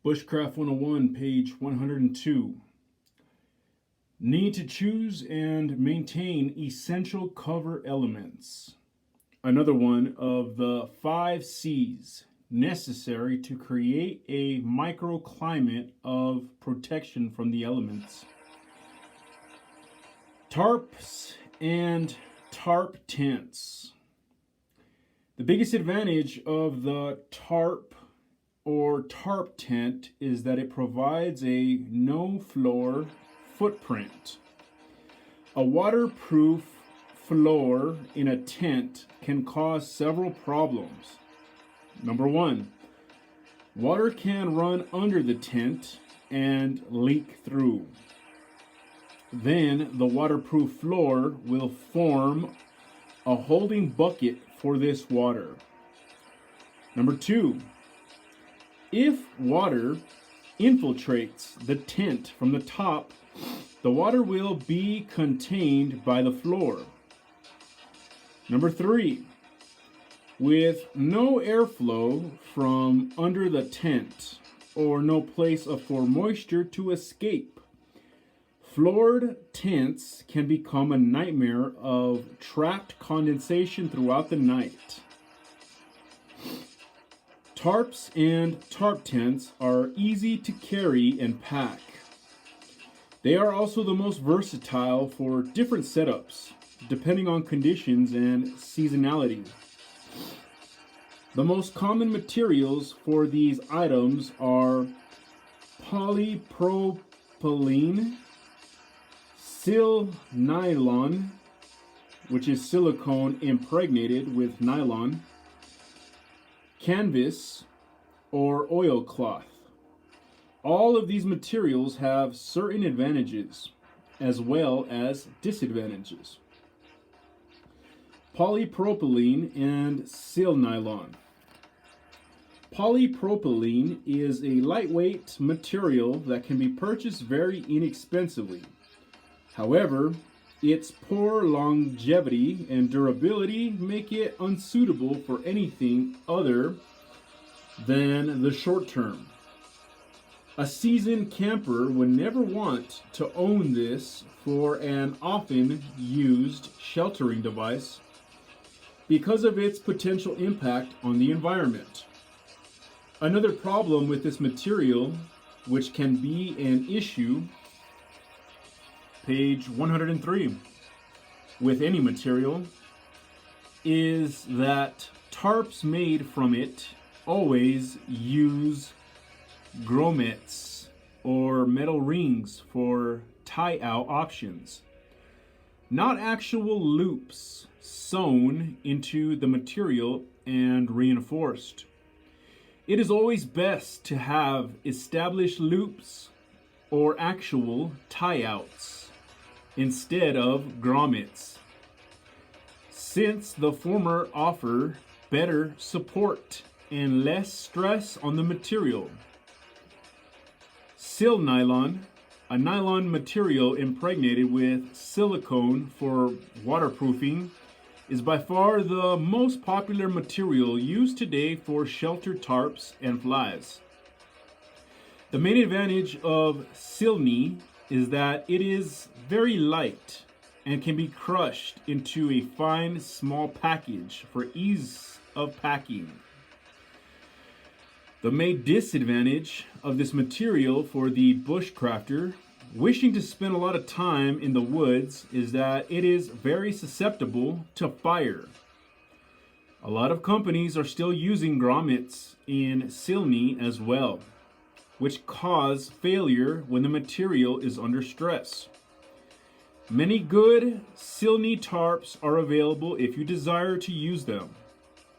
Bushcraft 101, page 102. Need to choose and maintain essential cover elements. Another one of the 5 C's necessary to create a microclimate of protection from the elements. Tarps and tarp tents. The biggest advantage of the tarp or tarp tent is that it provides a no-floor footprint. A waterproof floor in a tent can cause several problems. Number one, water can run under the tent and leak through. Then the waterproof floor will form a holding bucket for this water. Number two, if water infiltrates the tent from the top, the water will be contained by the floor. Number three, with no airflow from under the tent or no place for moisture to escape, floored tents can become a nightmare of trapped condensation throughout the night. Tarps and tarp tents are easy to carry and pack. They are also the most versatile for different setups, depending on conditions and seasonality. The most common materials for these items are polypropylene, sil nylon, which is silicone impregnated with nylon, canvas, or oilcloth. All of these materials have certain advantages as well as disadvantages. Polypropylene and sil nylon. Polypropylene is a lightweight material that can be purchased very inexpensively. However, its poor longevity and durability make it unsuitable for anything other than the short term. A seasoned camper would never want to own this for an often used sheltering device because of its potential impact on the environment. Another problem with this material, which can be an issue, page 103, with any material, is that tarps made from it always use grommets or metal rings for tie-out options, not actual loops sewn into the material and reinforced. It is always best to have established loops or actual tie-outs instead of grommets, since the former offer better support and less stress on the material. Sil nylon, a nylon material impregnated with silicone for waterproofing, is by far the most popular material used today for shelter tarps and flies. The main advantage of silny is that it is very light and can be crushed into a fine small package for ease of packing. The main disadvantage of this material for the bushcrafter wishing to spend a lot of time in the woods is that it is very susceptible to fire. A lot of companies are still using grommets in silny as well, which cause failure when the material is under stress. Many good silny tarps are available if you desire to use them,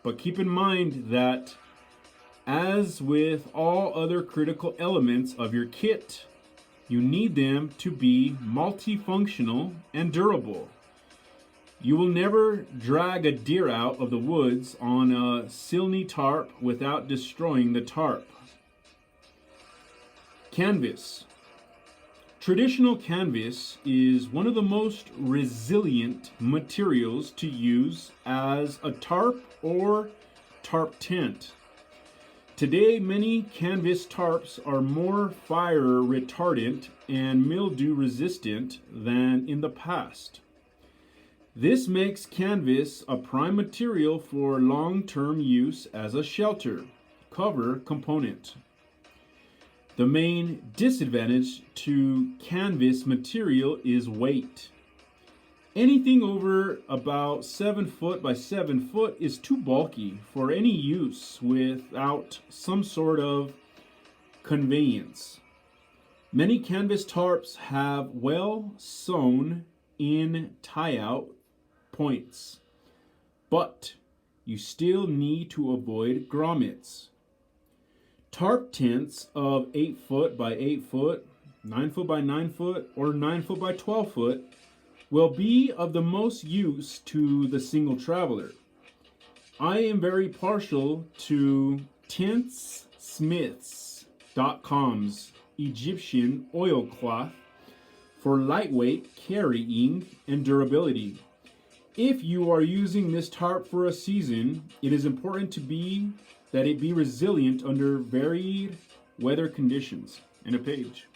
but keep in mind that, as with all other critical elements of your kit, you need them to be multifunctional and durable. You will never drag a deer out of the woods on a silny tarp without destroying the tarp. Canvas. Traditional canvas is one of the most resilient materials to use as a tarp or tarp tent. Today, many canvas tarps are more fire retardant and mildew resistant than in the past. This makes canvas a prime material for long-term use as a shelter cover component. The main disadvantage to canvas material is weight. Anything over about 7 foot by 7 foot is too bulky for any use without some sort of conveyance. Many canvas tarps have well sewn in tie-out points, but you still need to avoid grommets. Tarp tents of 8 foot by 8 foot, 9 foot by 9 foot, or 9 foot by 12 foot will be of the most use to the single traveler. I am very partial to tentsmiths.com's Egyptian oilcloth for lightweight carrying and durability. If you are using this tarp for a season, it is important that it be resilient under varied weather conditions. And a page.